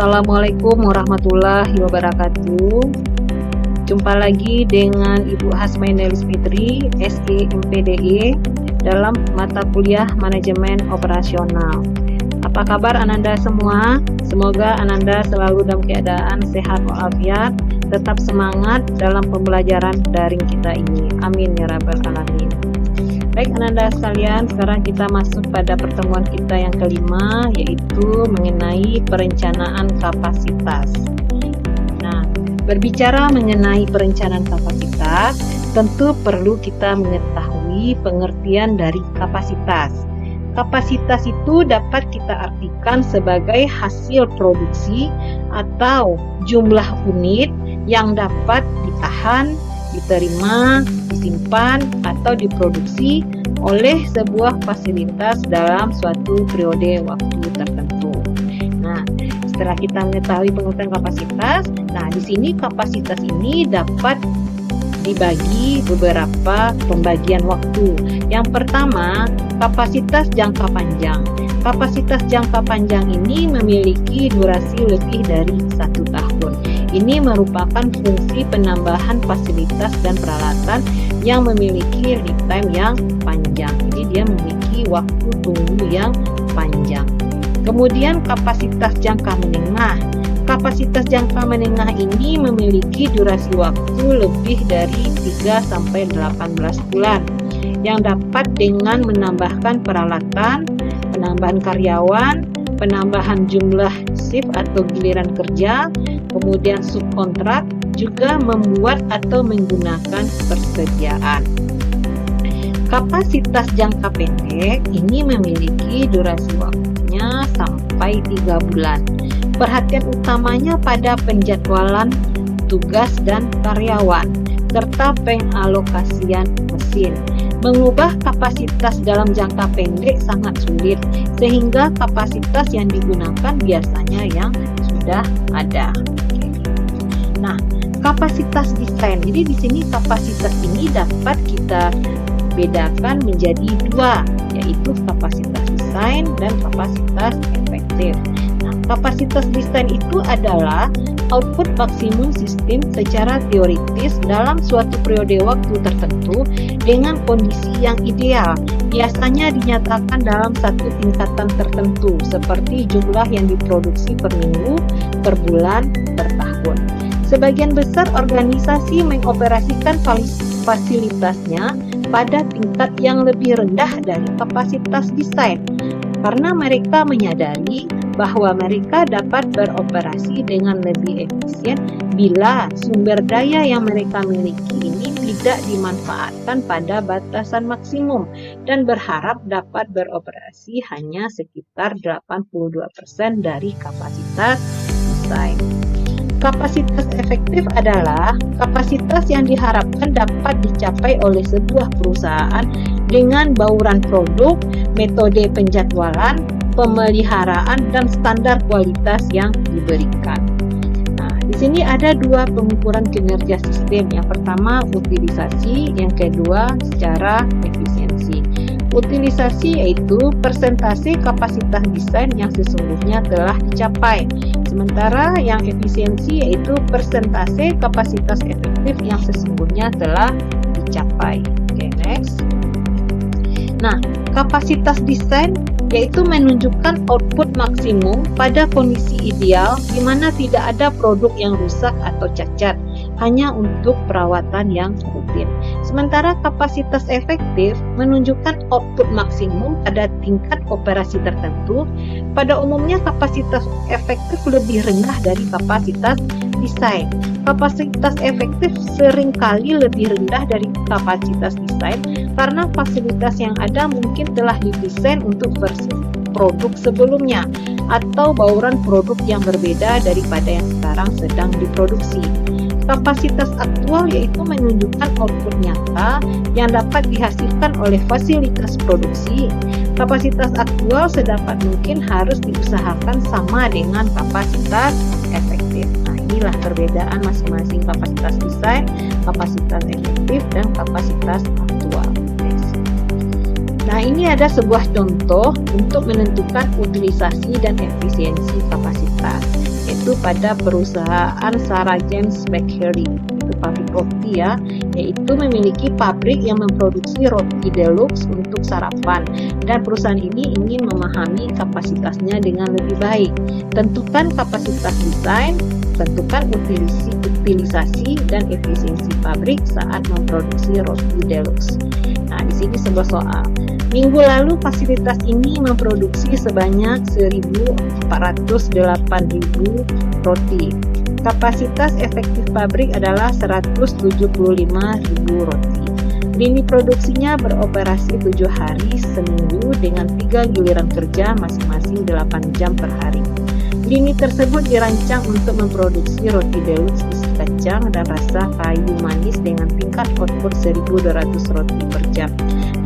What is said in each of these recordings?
Assalamualaikum warahmatullahi wabarakatuh. Jumpa lagi dengan Ibu Hasmainelis Fitri, SE MPDE dalam mata kuliah Manajemen Operasional. Apa kabar Ananda semua? Semoga Ananda selalu dalam keadaan sehat walafiat, tetap semangat dalam pembelajaran daring kita ini. Amin ya rabbal alamin. Baik Ananda sekalian, sekarang kita masuk pada pertemuan kita yang kelima, yaitu mengenai perencanaan kapasitas. Nah, berbicara mengenai perencanaan kapasitas, tentu perlu kita mengetahui pengertian dari kapasitas. Kapasitas itu dapat kita artikan sebagai hasil produksi atau jumlah unit yang dapat ditahan, diterima, disimpan, atau diproduksi oleh sebuah fasilitas dalam suatu periode waktu tertentu. Nah, setelah kita mengetahui pengertian kapasitas, di sini kapasitas ini dapat dibagi beberapa pembagian waktu. Yang pertama, kapasitas jangka panjang. Kapasitas jangka panjang ini memiliki durasi lebih dari 1 tahun. Ini merupakan fungsi penambahan fasilitas dan peralatan yang memiliki lead time yang panjang. Jadi dia memiliki waktu tunggu yang panjang. Kemudian kapasitas jangka menengah. Kapasitas jangka menengah ini memiliki durasi waktu lebih dari 3-18 bulan yang dapat dengan menambahkan peralatan, penambahan karyawan, penambahan jumlah shift atau giliran kerja, kemudian subkontrak, juga membuat atau menggunakan persediaan. Kapasitas jangka pendek ini memiliki durasi waktunya sampai 3 bulan. Perhatian utamanya pada penjadwalan tugas dan karyawan, serta pengalokasian mesin. Mengubah kapasitas dalam jangka pendek sangat sulit, sehingga kapasitas yang digunakan biasanya yang sudah ada. Nah, kapasitas desain. Jadi di sini kapasitas ini dapat kita bedakan menjadi 2, yaitu kapasitas desain dan kapasitas efektif. Nah, kapasitas desain itu adalah output maksimum sistem secara teoritis dalam suatu periode waktu tertentu dengan kondisi yang ideal. Biasanya dinyatakan dalam satu tingkatan tertentu, seperti jumlah yang diproduksi per minggu, per bulan, per tahun. Sebagian besar organisasi mengoperasikan fasilitasnya pada tingkat yang lebih rendah dari kapasitas desain, karena mereka menyadari bahwa mereka dapat beroperasi dengan lebih efisien bila sumber daya yang mereka miliki ini tidak dimanfaatkan pada batasan maksimum dan berharap dapat beroperasi hanya sekitar 82% dari kapasitas desain. Kapasitas efektif adalah kapasitas yang diharapkan dapat dicapai oleh sebuah perusahaan dengan bauran produk, metode penjadwalan, pemeliharaan, dan standar kualitas yang diberikan. Nah, di sini ada 2 pengukuran kinerja sistem. Yang pertama utilisasi, yang kedua secara efisiensi. Utilisasi yaitu persentase kapasitas desain yang sesungguhnya telah dicapai. Sementara yang efisiensi yaitu persentase kapasitas efektif yang sesungguhnya telah dicapai. Oke, next. Nah, kapasitas desain yaitu menunjukkan output maksimum pada kondisi ideal di mana tidak ada produk yang rusak atau cacat, hanya untuk perawatan yang rutin. Sementara kapasitas efektif menunjukkan output maksimum pada tingkat operasi tertentu. Pada umumnya kapasitas efektif lebih rendah dari kapasitas desain. Kapasitas efektif seringkali lebih rendah dari kapasitas desain karena fasilitas yang ada mungkin telah didesain untuk versi produk sebelumnya atau bauran produk yang berbeda daripada yang sekarang sedang diproduksi. Kapasitas aktual yaitu menunjukkan output nyata yang dapat dihasilkan oleh fasilitas produksi. Kapasitas aktual sedapat mungkin harus diusahakan sama dengan kapasitas efektif. Nah, inilah perbedaan masing-masing kapasitas desain, kapasitas efektif, dan kapasitas aktual. Nah, ini ada sebuah contoh untuk menentukan utilisasi dan efisiensi kapasitas. yaitu pada perusahaan Sarah James Bakery, itu pabrik roti ya, yaitu memiliki pabrik yang memproduksi roti deluxe untuk sarapan, dan perusahaan ini ingin memahami kapasitasnya dengan lebih baik. Tentukan kapasitas desain, tentukan utilisasi dan efisiensi pabrik saat memproduksi roti deluxe. Nah, di sini sebuah soal. Minggu lalu fasilitas ini memproduksi sebanyak 1.408.000 roti. Kapasitas efektif pabrik adalah 175.000 roti. Lini produksinya beroperasi 7 hari seminggu dengan 3 giliran kerja masing-masing 8 jam per hari. Lini tersebut dirancang untuk memproduksi roti deluxe isi kacang dan rasa kayu manis dengan tingkat output 1.200 roti per jam.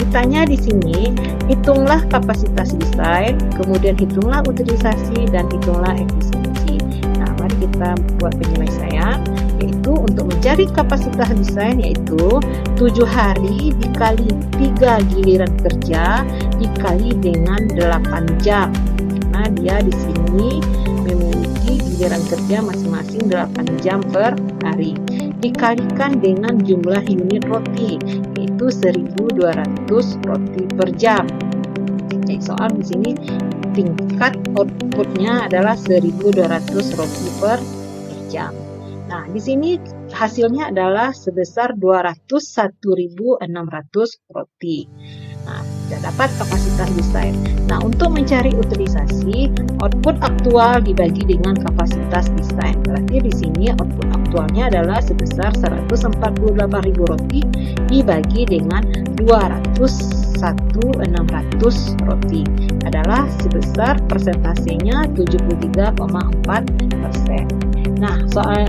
Ditanya di sini, hitunglah kapasitas desain, kemudian hitunglah utilisasi, dan hitunglah efisiensi. Nah, mari kita buat penyelesaian, yaitu untuk mencari kapasitas desain, yaitu 7 hari dikali 3 giliran kerja dikali dengan 8 jam. Karena dia di sini memiliki giliran kerja masing-masing 8 jam per hari, dikalikan dengan jumlah unit roti, yaitu 1.200 roti per jam. Jadi soal di sini tingkat outputnya adalah 1.200 roti per jam. Nah, di sini hasilnya adalah sebesar 201.600 roti. Nah, kita dapat kapasitas desain. Nah, untuk mencari utilisasi, output aktual dibagi dengan kapasitas desain. Berarti di sini output aktualnya adalah sebesar 148.000 roti dibagi dengan 201.600 roti. Adalah sebesar persentasenya 73,4%. Nah, soal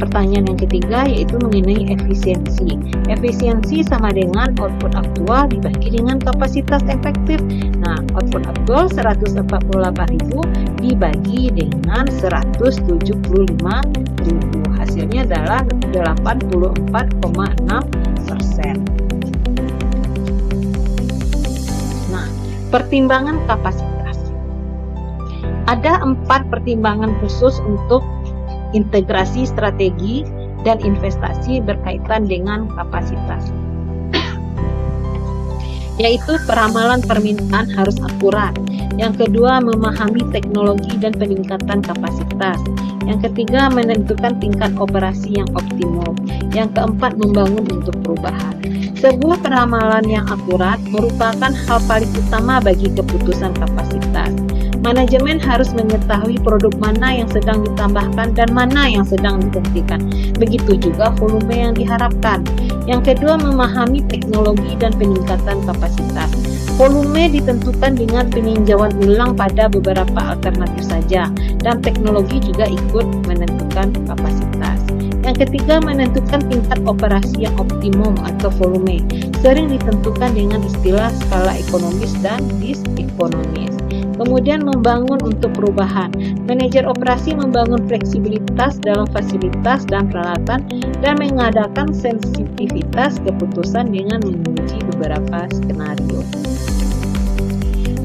pertanyaan yang ketiga yaitu mengenai efisiensi. Efisiensi sama dengan output aktual dibagi dengan kapasitas efektif. Nah, output aktual 148.000 dibagi dengan 175.000. Hasilnya adalah 84,6%. Nah, pertimbangan kapasitas. Ada 4 pertimbangan khusus untuk integrasi strategi dan investasi berkaitan dengan kapasitas, yaitu peramalan permintaan harus akurat. Yang kedua, memahami teknologi dan peningkatan kapasitas. Yang ketiga, menentukan tingkat operasi yang optimum. Yang keempat, membangun untuk perubahan. Sebuah peramalan yang akurat merupakan hal paling utama bagi keputusan kapasitas. Manajemen harus mengetahui produk mana yang sedang ditambahkan dan mana yang sedang dihentikan. Begitu juga volume yang diharapkan. Yang kedua, memahami teknologi dan peningkatan kapasitas. Volume ditentukan dengan peninjauan ulang pada beberapa alternatif saja, dan teknologi juga ikut menentukan kapasitas. Yang ketiga, menentukan tingkat operasi yang optimum atau volume. Sering ditentukan dengan istilah skala ekonomis dan disekonomis. Kemudian membangun untuk perubahan. Manajer operasi membangun fleksibilitas dalam fasilitas dan peralatan dan mengadakan sensitivitas keputusan dengan menguji beberapa skenario.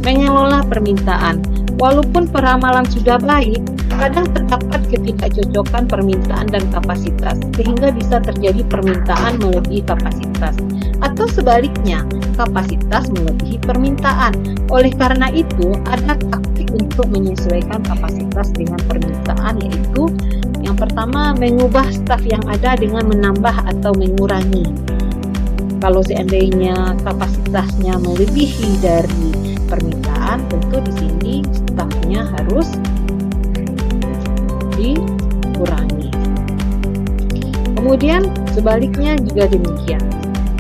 Mengelola permintaan. Walaupun peramalan sudah baik, kadang terdapat ketidakcocokan permintaan dan kapasitas, sehingga bisa terjadi permintaan melebihi kapasitas, atau sebaliknya, kapasitas melebihi permintaan. Oleh karena itu, ada taktik untuk menyesuaikan kapasitas dengan permintaan, yaitu yang pertama, mengubah staf yang ada dengan menambah atau mengurangi. Kalau seandainya kapasitasnya melebihi dari permintaan, tentu di sini stafnya harus dikurangi. Kemudian sebaliknya juga demikian.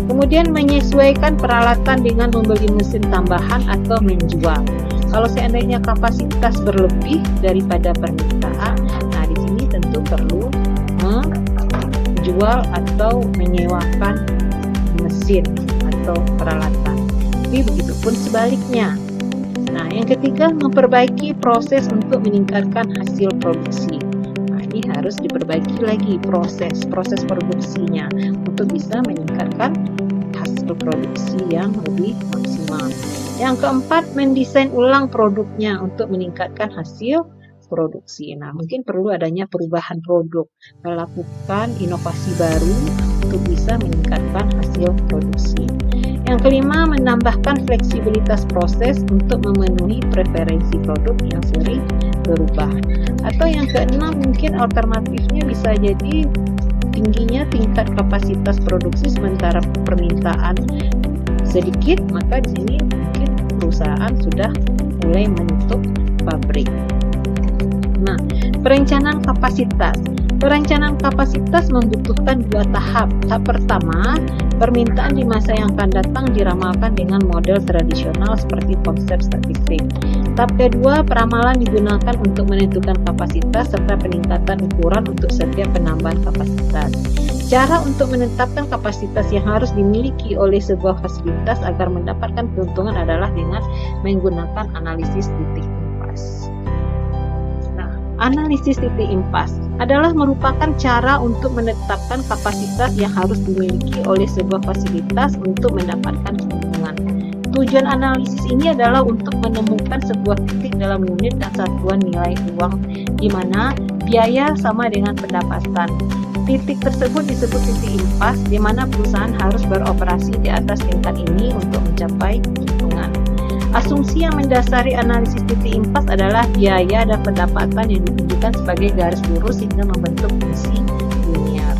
Kemudian menyesuaikan peralatan dengan membeli mesin tambahan atau menjual. Kalau seandainya kapasitas berlebih daripada permintaan, nah di sini tentu perlu menjual atau menyewakan mesin atau peralatan. Tapi begitupun sebaliknya. Nah, yang ketiga, memperbaiki proses untuk meningkatkan hasil produksi. Nah, ini harus diperbaiki lagi proses produksinya untuk bisa meningkatkan hasil produksi yang lebih maksimal. Yang keempat, mendesain ulang produknya untuk meningkatkan hasil produksi. Nah, mungkin perlu adanya perubahan produk, melakukan inovasi baru untuk bisa meningkatkan hasil produksi. Yang kelima, menambahkan fleksibilitas proses untuk memenuhi preferensi produk yang sering berubah. Atau yang keenam, mungkin alternatifnya bisa jadi tingginya tingkat kapasitas produksi sementara permintaan sedikit, maka di sini mungkin perusahaan sudah mulai menutup pabrik. Nah, perencanaan kapasitas. Perencanaan kapasitas membutuhkan dua tahap. Tahap pertama, permintaan di masa yang akan datang diramalkan dengan model tradisional seperti konsep statistik. Tahap kedua, peramalan digunakan untuk menentukan kapasitas serta peningkatan ukuran untuk setiap penambahan kapasitas. Cara untuk menetapkan kapasitas yang harus dimiliki oleh sebuah fasilitas agar mendapatkan keuntungan adalah dengan menggunakan analisis titik impas. Analisis titik impas adalah merupakan cara untuk menetapkan kapasitas yang harus dimiliki oleh sebuah fasilitas untuk mendapatkan keuntungan. Tujuan analisis ini adalah untuk menemukan sebuah titik dalam unit dan satuan nilai uang di mana biaya sama dengan pendapatan. Titik tersebut disebut titik impas, di mana perusahaan harus beroperasi di atas tingkat ini untuk mencapai keuntungan. Asumsi yang mendasari analisis titik impas adalah biaya dan pendapatan yang ditunjukkan sebagai garis lurus sehingga membentuk fungsi linear.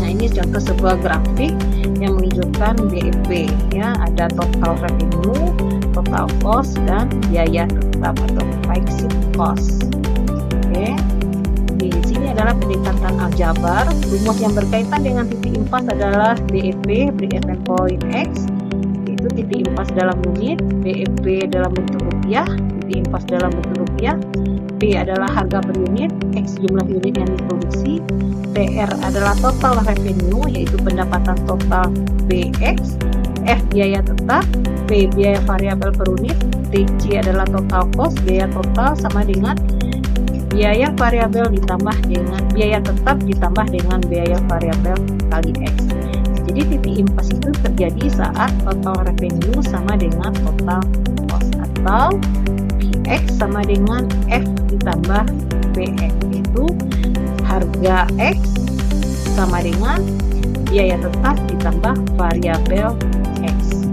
Nah, ini contoh sebuah grafik yang menunjukkan BEP, ya, ada total revenue, total cost, dan biaya tetap atau fixed cost. Oke. Di sini adalah pendekatan aljabar. Rumus yang berkaitan dengan titik impas adalah BEP, break-even point X, itu titik impas dalam unit, BEP dalam bentuk rupiah, titik impas dalam bentuk rupiah, P adalah harga per unit, X jumlah unit yang diproduksi, TR adalah total revenue yaitu pendapatan total BX, F biaya tetap, P biaya variabel per unit, TC adalah total cost, biaya total sama dengan biaya variabel ditambah dengan biaya tetap ditambah dengan biaya variabel kali X. Jadi titik impas itu terjadi saat total revenue sama dengan total cost atau PX sama dengan F ditambah PX, itu harga X sama dengan biaya tetap ditambah variabel X.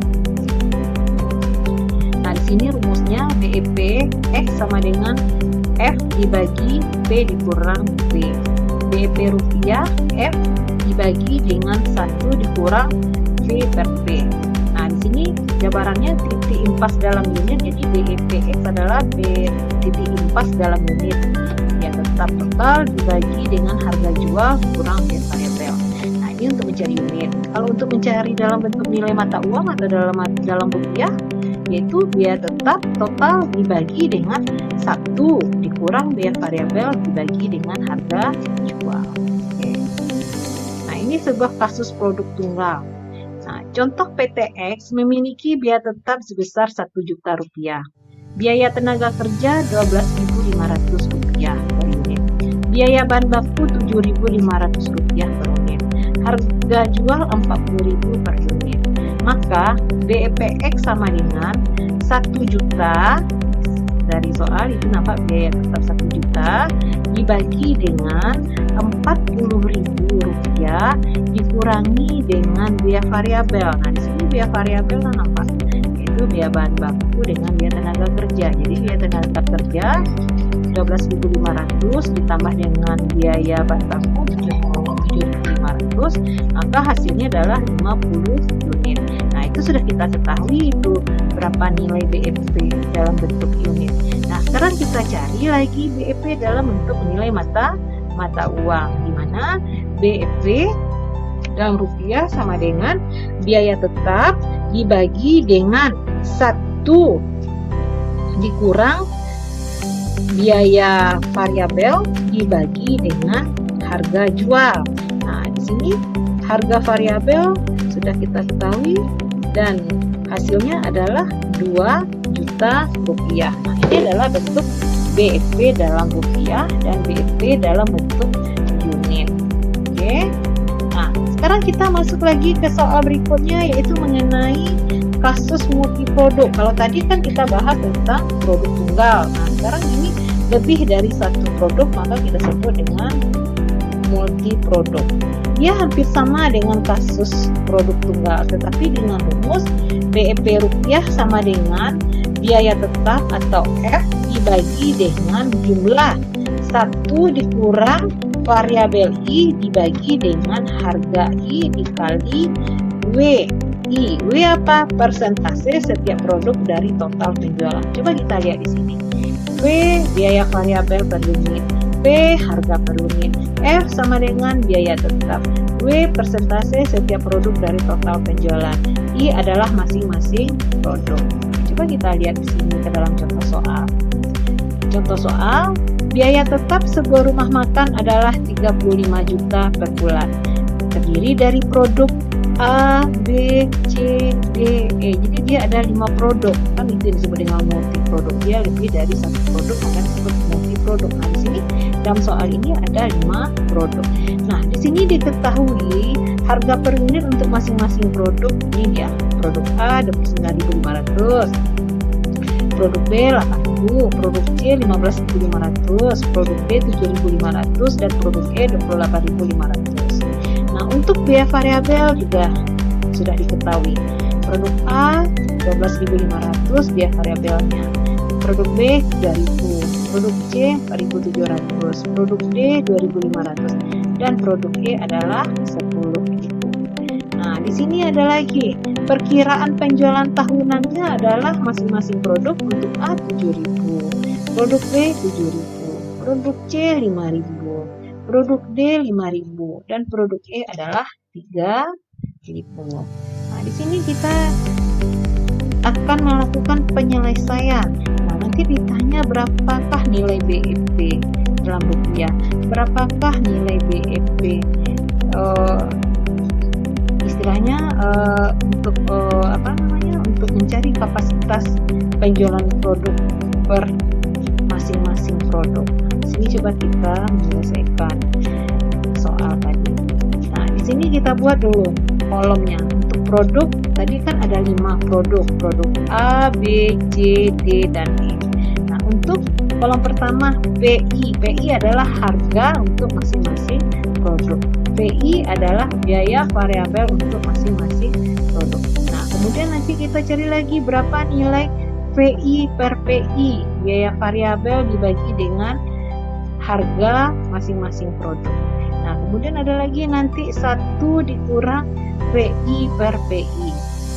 Nah, di sini rumusnya BEP X sama dengan F dibagi P dikurang P. BEP rupiah F dibagi dengan 1 dikurang V per P. Nah, di sini jabarannya titik impas dalam unit, jadi BEPX adalah titik impas dalam unit. Ya, tetap total dibagi dengan harga jual kurang V variabel. Nah, ini untuk mencari unit. Kalau untuk mencari dalam bentuk nilai mata uang atau dalam rupiah, yaitu biaya tetap total dibagi dengan 1 dikurang biaya variabel dibagi dengan harga jual. Ini sebuah kasus produk tunggal. Nah, contoh PTX memiliki biaya tetap sebesar 1 juta rupiah. Biaya tenaga kerja 12.500 rupiah per unit. Biaya bahan baku 7.500 rupiah per unit. Harga jual 40.000 per unit. Maka BEPX sama dengan 1 juta, dari soal itu nampak biaya tetap 1 juta dibagi dengan 40.000 rupiah dikurangi dengan biaya variabel. Nah, di sini biaya variabel nampak, yaitu biaya bahan baku dengan biaya tenaga kerja. Jadi biaya tenaga kerja 12.500 ditambah dengan biaya bahan baku 7.500, maka hasilnya adalah 50 unit. Nah, itu sudah kita ketahui itu berapa nilai BEP dalam bentuk unit. Nah, sekarang kita cari lagi BEP dalam bentuk nilai mata uang, di mana BEP dalam rupiah sama dengan biaya tetap dibagi dengan 1 dikurang biaya variabel dibagi dengan harga jual. Nah, di sini harga variabel sudah kita ketahui dan hasilnya adalah 2 juta rupiah. Nah, ini adalah bentuk BEP dalam rupiah dan BEP dalam bentuk unit. Oke. Nah, sekarang kita masuk lagi ke soal berikutnya, yaitu mengenai kasus multiproduk. Kalau tadi kan kita bahas tentang produk tunggal. Nah, sekarang ini lebih dari satu produk, maka kita sebut dengan multi produk. Dia hampir sama dengan kasus produk tunggal, tetapi dengan rumus BEP rupiah sama dengan biaya tetap atau F dibagi dengan jumlah 1 dikurang variabel I dibagi dengan harga I dikali W. W apa? Persentase setiap produk dari total penjualan. Coba kita lihat di sini. W biaya variabel per unit, P harga per unit, F sama dengan biaya tetap, W persentase setiap produk dari total penjualan, I adalah masing-masing produk. Coba kita lihat di sini ke dalam contoh soal. Contoh soal, biaya tetap sebuah rumah makan adalah 35 juta per bulan. Terdiri dari produk A, B, C, D, E. Jadi dia ada 5 produk. Kan itu disebut dengan multi produk. Dia lebih dari satu produk, maka disebut multi produk. Nah, di sini dalam soal ini ada 5 produk. Nah, di sini diketahui harga per unit untuk masing-masing produk. Ini dia. Produk A 29.500. Produk B 8.000, produk C 15.500, produk D 7.500 dan produk E 28.500. Nah, untuk biaya variabel juga sudah diketahui. Produk A 12.500 biaya variabelnya, produk B 3.000, produk C 4.700, produk D 2.500 dan produk E adalah 10.000. Nah, di sini ada lagi perkiraan penjualan tahunannya adalah masing-masing produk. Untuk A 7.000, produk B 7.000, produk C 5.000, produk D 5.000 dan produk E adalah 3.000. Nah, di sini kita akan melakukan penyelesaian. Nah, nanti ditanya berapakah nilai BEP dalam rupiah, berapakah nilai BEP istilahnya untuk mencari kapasitas penjualan produk per masing-masing produk. Di sini coba kita menyelesaikan soal tadi. Nah, di sini kita buat dulu kolomnya. Untuk produk tadi kan ada 5 produk A, B, C, D dan E. Nah, untuk kolom pertama PI adalah harga untuk masing-masing produk. PI adalah biaya variabel untuk masing-masing produk. Nah, kemudian nanti kita cari lagi berapa nilai VI per PI, biaya variabel dibagi dengan harga masing-masing produk. Nah, kemudian ada lagi nanti 1 dikurang VI per PI.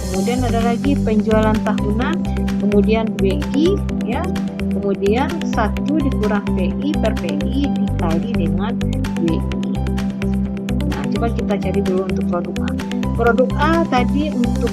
Kemudian ada lagi penjualan tahunan, kemudian VI ya. Kemudian 1 dikurang VI per PI dikali dengan VI. Coba kita cari dulu untuk produk A. Produk A tadi untuk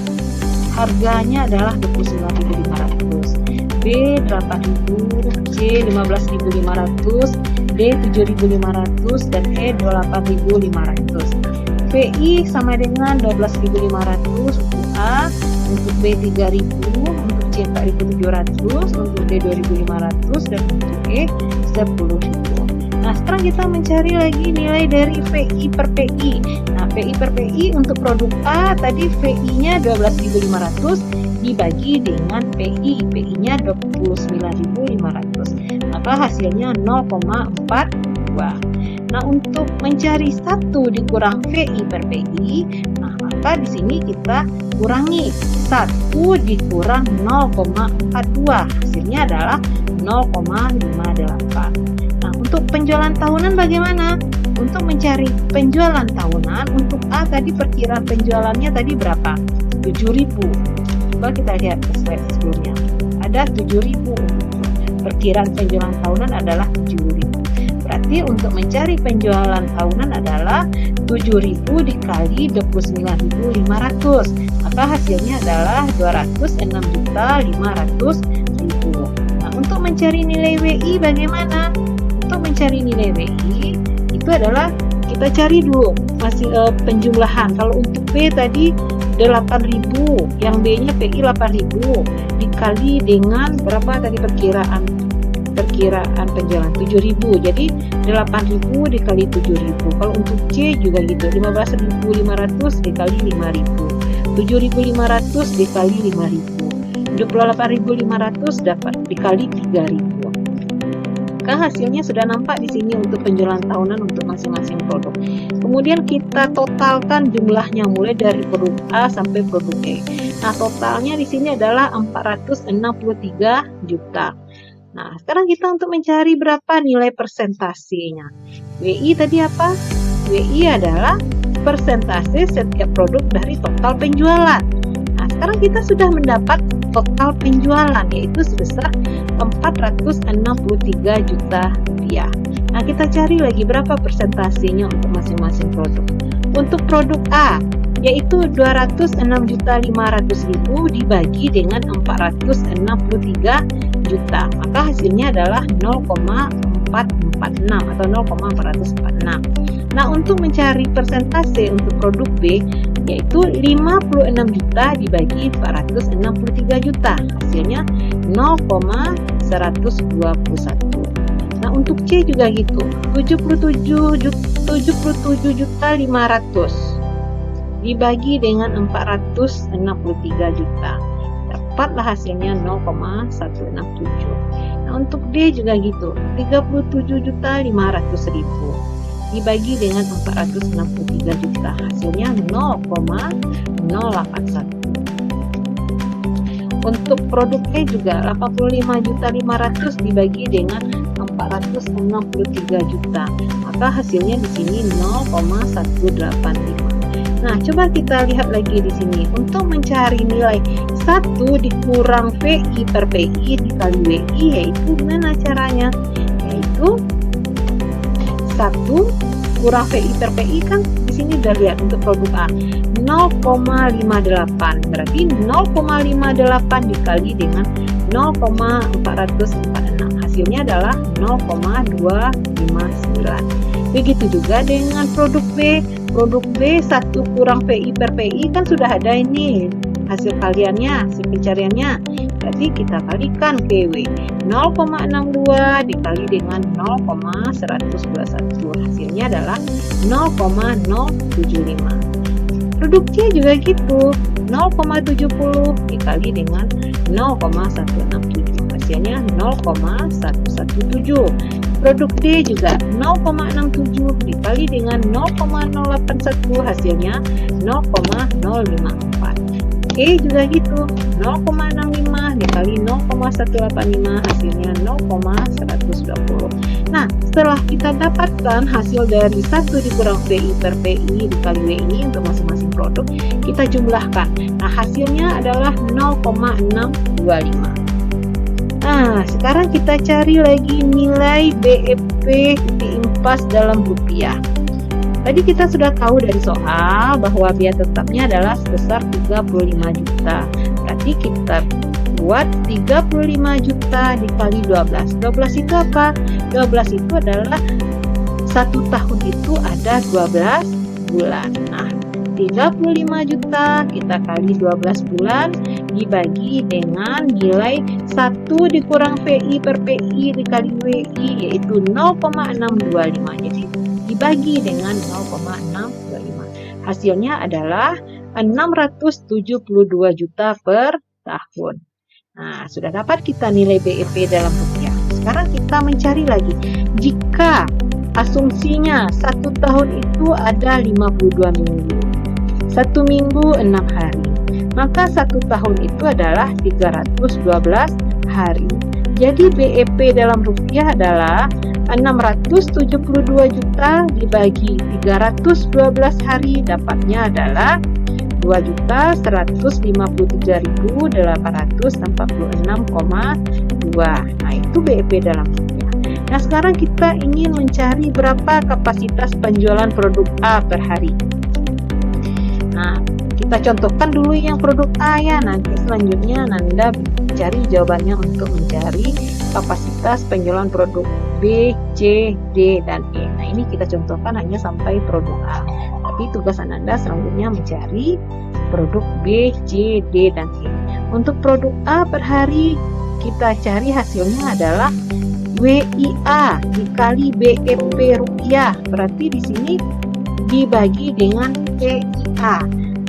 harganya adalah 29.500, B 8.000, C 15.500, D 7.500 dan E 28.500. VI sama dengan 12.500 untuk A, untuk B 3.000, untuk C 4.700, untuk D 2.500 dan untuk E 10.000. Nah, sekarang kita mencari lagi nilai dari VI per PI. Nah, VI per PI untuk produk A tadi VI-nya 12.500 dibagi dengan PI. PI-nya 29.500. Maka hasilnya 0,42. Nah, untuk mencari 1 dikurang VI per PI, nah maka di sini kita kurangi 1 dikurang 0,42. Hasilnya adalah 0,58. Untuk penjualan tahunan bagaimana? Untuk mencari penjualan tahunan, untuk A tadi perkiraan penjualannya tadi berapa? 7.000. Coba kita lihat slide sebelumnya. Ada 7.000. Perkiraan penjualan tahunan adalah 7.000. Berarti untuk mencari penjualan tahunan adalah 7.000 dikali 29.500. Maka hasilnya adalah 206.500.000. Nah, untuk mencari nilai WI bagaimana? Untuk mencari nilai WI itu adalah kita cari dulu masih penjumlahan. Kalau untuk P tadi 8.000, yang B-nya PI 8.000 dikali dengan berapa tadi perkiraan penjualan 7.000. Jadi 8.000 dikali 7.000. Kalau untuk C juga gitu, 15.500 dikali 5.000, 7.500 dikali 5.000, 28.500 dapat dikali 3.000. Maka hasilnya sudah nampak di sini untuk penjualan tahunan untuk masing-masing produk. Kemudian kita totalkan jumlahnya mulai dari produk A sampai produk E. Nah, totalnya di sini adalah 463 juta. Nah, sekarang kita untuk mencari berapa nilai persentasenya. WI tadi apa? WI adalah persentase setiap produk dari total penjualan. Nah, sekarang kita sudah mendapat total penjualan, yaitu sebesar 463 juta rupiah. Nah, kita cari lagi berapa persentasenya untuk masing-masing produk. Untuk produk A, yaitu 206.500.000 dibagi dengan 463 juta, maka hasilnya adalah 0,446 atau 0,446. Nah, untuk mencari persentase untuk produk B, yaitu 56 juta dibagi 463 juta, hasilnya 0,121. Nah, untuk C juga gitu, 77.500 dibagi dengan 463 juta, dapatlah hasilnya 0,167. Nah, untuk D juga gitu, 37.500.000 dibagi dengan 463 juta, hasilnya 0,081. Untuk produk E juga 85.500 dibagi dengan 463 juta, maka hasilnya di sini 0,185. Nah, coba kita lihat lagi di sini. Untuk mencari nilai 1 dikurang VI per PI dikali WI, yaitu gimana caranya? Yaitu 1 kurang VI per PI, kan di sini udah lihat untuk produk A 0,58, berarti 0,58 dikali dengan 0,446, hasilnya adalah 0,259. Begitu juga dengan produk B. Produk B 1 kurang VI per PI kan sudah ada ini hasil kaliannya, hasil pencariannya. Berarti kita kalikan PW 0,62 dikali dengan 0,121, hasilnya adalah 0,075. Produk C juga gitu, 0,70 dikali dengan 0,167, hasilnya 0,117. Produk D juga 0,67 dikali dengan 0,081, hasilnya 0,054. E juga gitu, 0,65 dikali 0,185, hasilnya 0,120. Nah, setelah kita dapatkan hasil dari 1 dikurang VI per PI dikali WI untuk masing-masing produk, kita jumlahkan. Nah, hasilnya adalah 0,625. Nah, sekarang kita cari lagi nilai BEP diimpas dalam rupiah. Tadi kita sudah tahu dari soal bahwa biaya tetapnya adalah sebesar 35 juta. Berarti kita buat 35 juta dikali 12. 12 itu apa? 12 itu adalah 1 tahun itu ada 12 bulan. Nah, 35 juta kita kali 12 bulan dibagi dengan nilai 1 dikurang VI per PI dikali WI, yaitu 0,625. Jadi dibagi dengan 0,625. Hasilnya adalah 672 juta per tahun. Nah, sudah dapat kita nilai BEP dalam rupiah. Sekarang kita mencari lagi. Jika asumsinya 1 tahun itu ada 52 minggu, 1 minggu 6 hari, maka 1 tahun itu adalah 312 hari. Jadi BEP dalam rupiah adalah 672 juta dibagi 312 hari, dapatnya adalah 2.153.846,2. Nah, itu BEP dalam rupiah. Nah, sekarang kita ingin mencari berapa kapasitas penjualan produk A per hari. Nah, kita contohkan dulu yang produk A ya, nanti selanjutnya Nanda cari jawabannya untuk mencari kapasitas penjualan produk B, C, D, dan E. Nah, ini kita contohkan hanya sampai produk A. Tapi tugas Ananda selanjutnya mencari produk B, C, D, dan E. Untuk produk A per hari, kita cari hasilnya adalah WIA dikali BEP rupiah. Berarti di sini dibagi dengan WIA.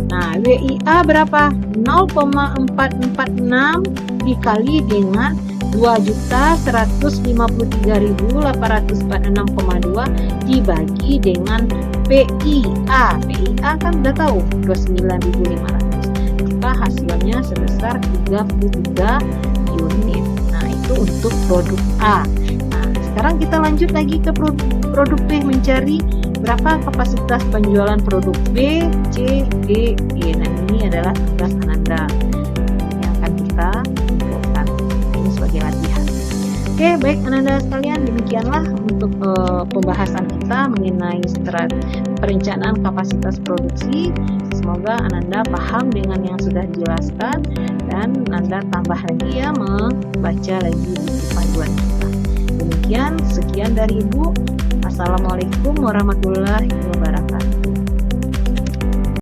Nah, WIA berapa? 0,446 dikali dengan 2.153.846,2 dibagi dengan PIA. PIA kan udah tahu 29.500. Maka hasilnya sebesar 33 unit. Nah, itu untuk produk A. Nah, sekarang kita lanjut lagi ke produk B, mencari berapa kapasitas penjualan produk B, C, D, E. Nah, ini adalah tugas Ananda yang akan kita kumpulkan. Ini sebagai latihan. Oke, baik Ananda sekalian, demikianlah untuk pembahasan kita mengenai perencanaan kapasitas produksi. Semoga Ananda paham dengan yang sudah dijelaskan dan Ananda tambah lagi ya, membaca lagi buku panduan kita. Demikian, sekian dari Ibu. Assalamualaikum warahmatullahi wabarakatuh.